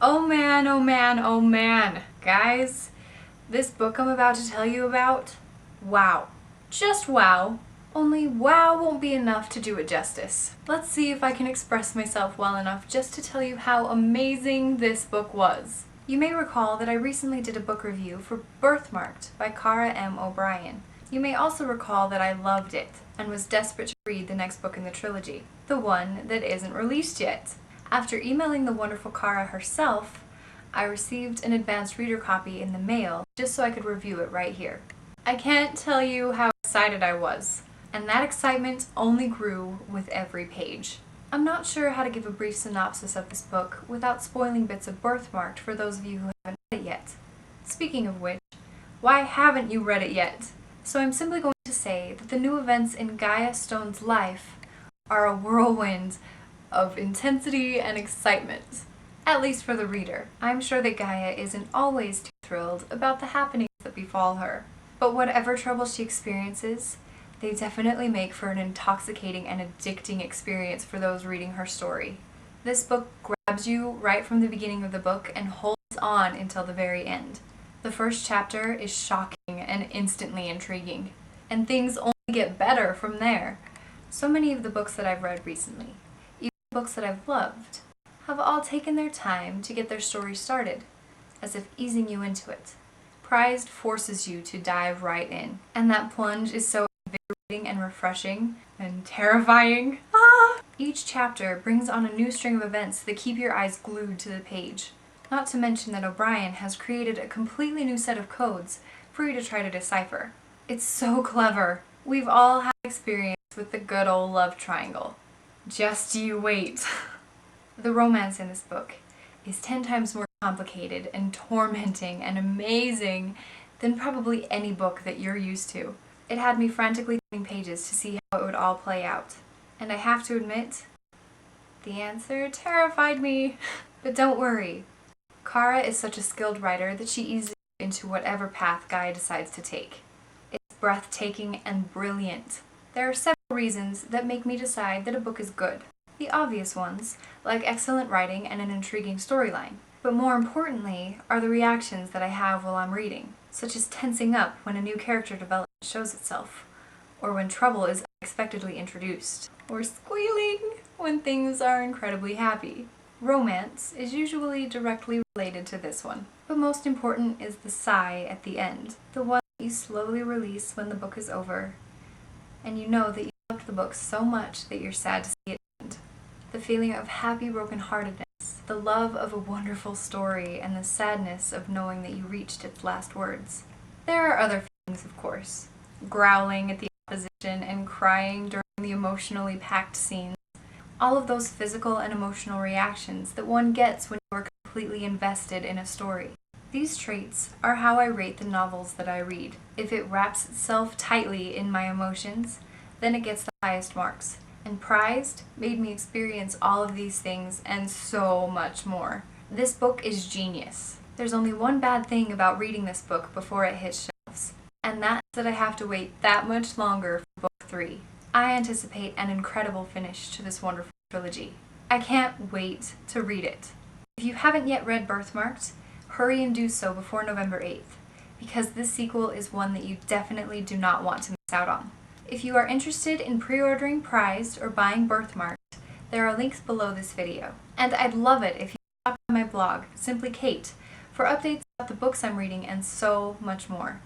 Oh man, oh man, oh man. Guys, this book I'm about to tell you about, wow. Just wow. Only wow won't be enough to do it justice. Let's see if I can express myself well enough just to tell you how amazing this book was. You may recall that I recently did a book review for Birthmarked by Caragh M. You may also recall that I loved it and was desperate to read the next book in the trilogy, the one that isn't released yet. After emailing the wonderful Caragh herself, I received an advanced reader copy in the mail just so I could review it right here. I can't tell you how excited I was, and that excitement only grew with every page. I'm not sure how to give a brief synopsis of this book without spoiling bits of Birthmarked for those of you who haven't read it yet. Speaking of which, why haven't you read it yet? So I'm simply going to say that the new events in Gaia Stone's life are a whirlwind of intensity and excitement. At least for the reader. I'm sure that Gaia isn't always too thrilled about the happenings that befall her. But whatever trouble she experiences, they definitely make for an intoxicating and addicting experience for those reading her story. This book grabs you right from the beginning of the book and holds on until the very end. The first chapter is shocking and instantly intriguing, and things only get better from there. So many of the books that I've read recently, even books that I've loved, have all taken their time to get their story started, as if easing you into it. Prized forces you to dive right in, and that plunge is so invigorating and refreshing and terrifying. Each chapter brings on a new string of events that keep your eyes glued to the page. Not to mention that O'Brien has created a completely new set of codes for you to try to decipher. It's so clever. We've all had experience with the good old love triangle. Just you wait. The romance in this book is 10 times more complicated and tormenting and amazing than probably any book that you're used to. It had me frantically turning pages to see how it would all play out. And I have to admit, the answer terrified me. But don't worry, Caragh is such a skilled writer that she eases into whatever path Gaia decides to take. It's breathtaking and brilliant. There are several reasons that make me decide that a book is good. The obvious ones, like excellent writing and an intriguing storyline. But more importantly are the reactions that I have while I'm reading, such as tensing up when a new character development shows itself, or when trouble is unexpectedly introduced, or squealing when things are incredibly happy. Romance is usually directly related to this one, but most important is the sigh at the end, the one that you slowly release when the book is over, and you know that you loved the book so much that you're sad to see it end. The feeling of happy brokenheartedness, the love of a wonderful story, and the sadness of knowing that you reached its last words. There are other feelings, of course. Growling at the opposition and crying during the emotionally packed scenes. All of those physical and emotional reactions that one gets when you are completely invested in a story. These traits are how I rate the novels that I read. If it wraps itself tightly in my emotions, then it gets the highest marks. And Prized made me experience all of these things and so much more. This book is genius. There's only one bad thing about reading this book before it hits shelves, and that's that I have to wait that much longer for book 3. I anticipate an incredible finish to this wonderful trilogy. I can't wait to read it. If you haven't yet read Birthmarked, hurry and do so before November 8th, because this sequel is one that you definitely do not want to miss out on. If you are interested in pre-ordering Prized or buying Birthmarked, there are links below this video. And I'd love it if you stop by my blog, Simply Kate, for updates about the books I'm reading and so much more.